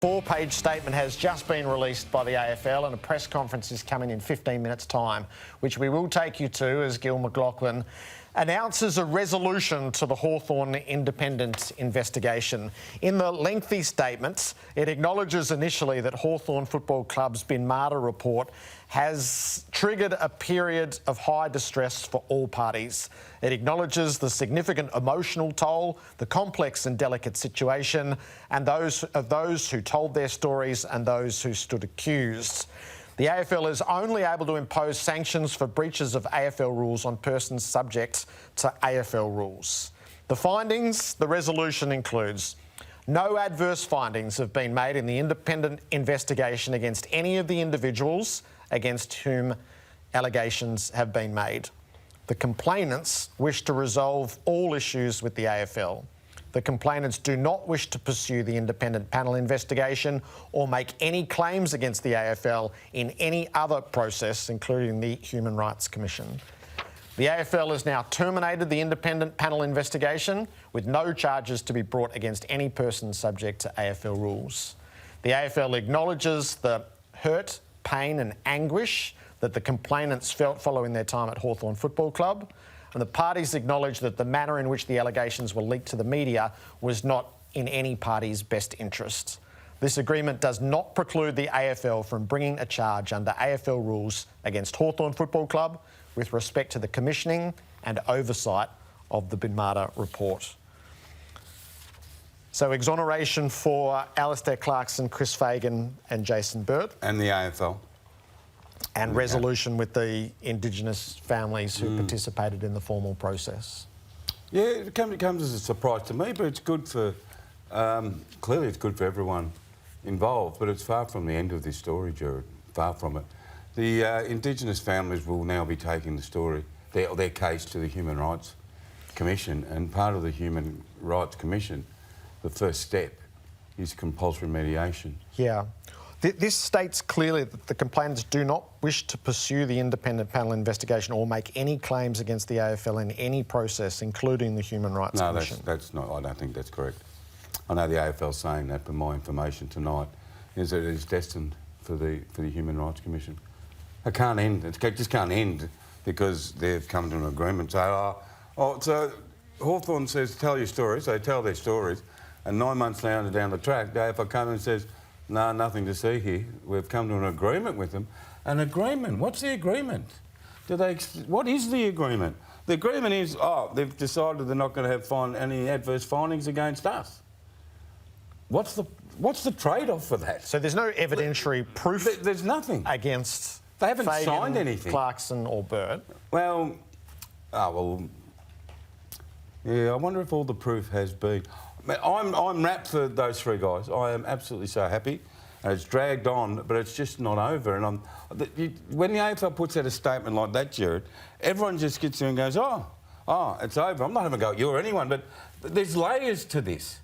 Four-page statement has just been released by the AFL and a press conference is coming in 15 minutes' time, which we will take you to as Gil McLachlan announces a resolution to the Hawthorn independent investigation. In the lengthy statement, it acknowledges initially that Hawthorn Football Club's Bin Marta report has triggered a period of high distress for all parties. It acknowledges the significant emotional toll, the complex and delicate situation, and those who told their stories and those who stood accused. The AFL is only able to impose sanctions for breaches of AFL rules on persons subject to AFL rules. The findings, the resolution includes no adverse findings have been made in the independent investigation against any of the individuals against whom allegations have been made. The complainants wish to resolve all issues with the AFL. The complainants do not wish to pursue the independent panel investigation or make any claims against the AFL in any other process, including the Human Rights Commission. The AFL has now terminated the independent panel investigation with no charges to be brought against any person subject to AFL rules. The AFL acknowledges the hurt, pain and anguish that the complainants felt following their time at Hawthorn Football Club, and the parties acknowledge that the manner in which the allegations were leaked to the media was not in any party's best interests. This agreement does not preclude the AFL from bringing a charge under AFL rules against Hawthorn Football Club with respect to the commissioning and oversight of the Bin Marta report. So exoneration for Alistair Clarkson, Chris Fagan and Jason Burt. And the AFL. And resolution with the Indigenous families who participated in the formal process. Yeah, it comes as a surprise to me, but it's good for, clearly it's good for everyone involved, but it's far from the end of this story, Jared, far from it. The Indigenous families will now be taking the story, their case to the Human Rights Commission, and part of the Human Rights Commission, the first step is compulsory mediation. Yeah. This states clearly that the complainants do not wish to pursue the independent panel investigation or make any claims against the AFL in any process, including the Human Rights Commission. No, that's not. I don't think that's correct. I know the AFL saying that, but my information tonight is that it is destined for the Human Rights Commission. It can't end. It just can't end because they've come to an agreement. So Hawthorn says, tell your stories. They tell their stories, and 9 months down the track, the AFL comes in and says, no, nothing to see here. We've come to an agreement with them. An agreement? What's the agreement? What is the agreement? The agreement is, they've decided they're not going to have any adverse findings against us. What's the trade-off for that? So there's no evidentiary proof. There's nothing against. They haven't Fagan, signed anything. Clarkson or Burt. Well, yeah. I wonder if all the proof has been. I'm wrapped for those three guys. I am absolutely so happy. And it's dragged on, but it's just not over. And when the AFL puts out a statement like that, Jared, everyone just gets there and goes, it's over. I'm not having a go at you or anyone, but there's layers to this.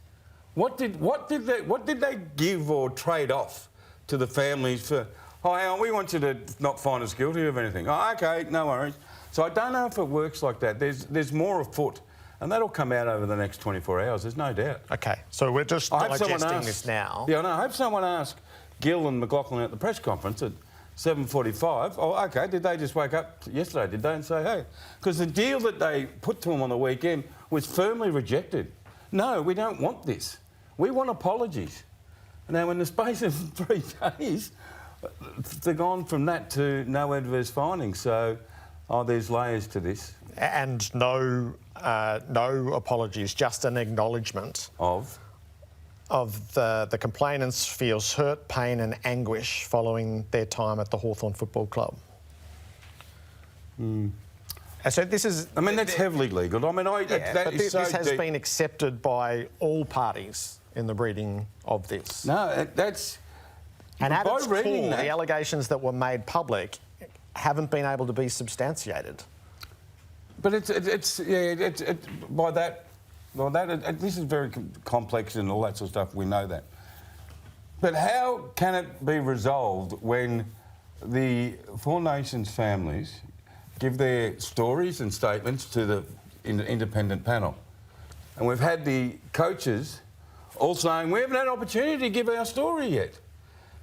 What did they give or trade off to the families for? We want you to not find us guilty of anything. OK, no worries. So I don't know if it works like that. There's more afoot. And that'll come out over the next 24 hours, there's no doubt. OK, so we're just digesting this now. Yeah, I hope someone asked Gil and McLachlan at the press conference at 7:45, OK, did they just wake up yesterday, did they, and say, hey? Because the deal that they put to them on the weekend was firmly rejected. No, we don't want this. We want apologies. Now, in the space of 3 days, they've gone from that to no adverse findings. So, there's layers to this. And no apologies, just an acknowledgement of the complainants feels hurt, pain and anguish following their time at the Hawthorn Football Club. So this is. I mean, that's heavily legal. I mean, this has been accepted by all parties in the reading of this. No, that's. And at its core, the allegations that were made public haven't been able to be substantiated. But this is very complex and all that sort of stuff, we know that. But how can it be resolved when the Four Nations families give their stories and statements to the independent panel? And we've had the coaches all saying we haven't had an opportunity to give our story yet.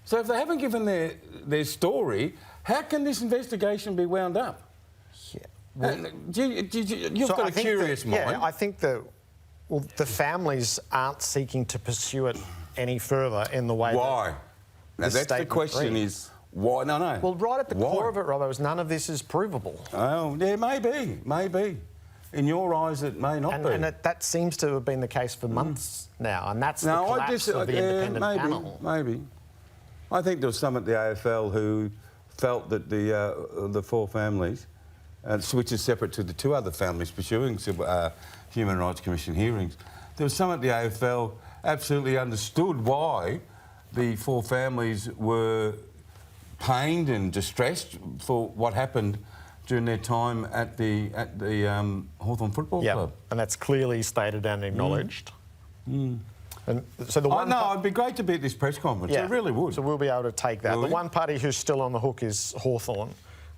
So if they haven't given their story, how can this investigation be wound up? Yeah. Well, You've got a curious mind. Yeah, I think that the families aren't seeking to pursue it any further in the way. Why? Now that's the question: is why? No. Well, right at the core of it, Robbo, is none of this is provable. Oh, yeah, maybe. In your eyes, it may not be. And that seems to have been the case for months now, and that's the collapse of the independent panel. Maybe. I think there was some at the AFL who felt that the four families, which is separate to the two other families pursuing Human Rights Commission hearings, there was some at the AFL absolutely understood why the four families were pained and distressed for what happened during their time at the Hawthorn Football Club. And that's clearly stated and acknowledged. And so the one it'd be great to be at this press conference. It really would. So we'll be able to take that. The one party who's still on the hook is Hawthorn,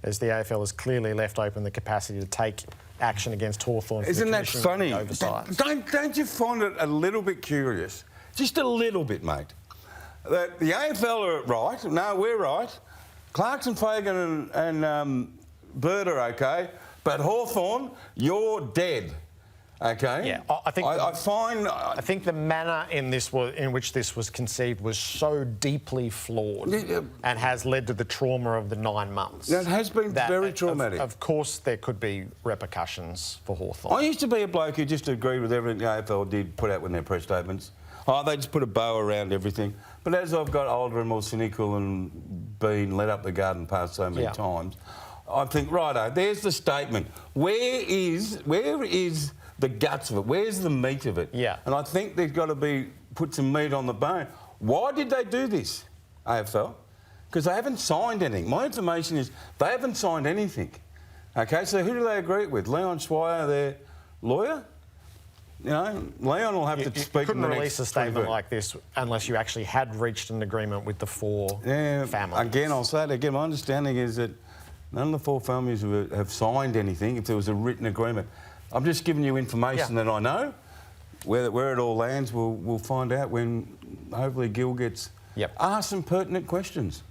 as the AFL has clearly left open the capacity to take action against Hawthorn. Isn't that funny? Don't you find it a little bit curious? Just a little bit, mate. That the AFL are right. No, we're right. Clarkson, Fagan and Bird are okay. But Hawthorn, you're dead. Okay. Yeah, I think the manner in which this was conceived was so deeply flawed and has led to the trauma of the 9 months. That has been very traumatic. Of course, there could be repercussions for Hawthorn. I used to be a bloke who just agreed with everything the AFL did put out in their press statements. They just put a bow around everything. But as I've got older and more cynical and been led up the garden path so many times, I think, righto, there's the statement. Where is the guts of it? Where's the meat of it? Yeah. And I think there's got to put some meat on the bone. Why did they do this, AFL? Because they haven't signed anything. My information is they haven't signed anything. Okay, so who do they agree it with? Leon Swire, their lawyer? You know, Leon will have to speak. You couldn't release a statement like this unless you actually had reached an agreement with the four families. Again, I'll say it again. My understanding is that none of the four families have signed anything if there was a written agreement. I'm just giving you information that I know. Where it all lands, we'll find out when hopefully Gil gets asked some pertinent questions.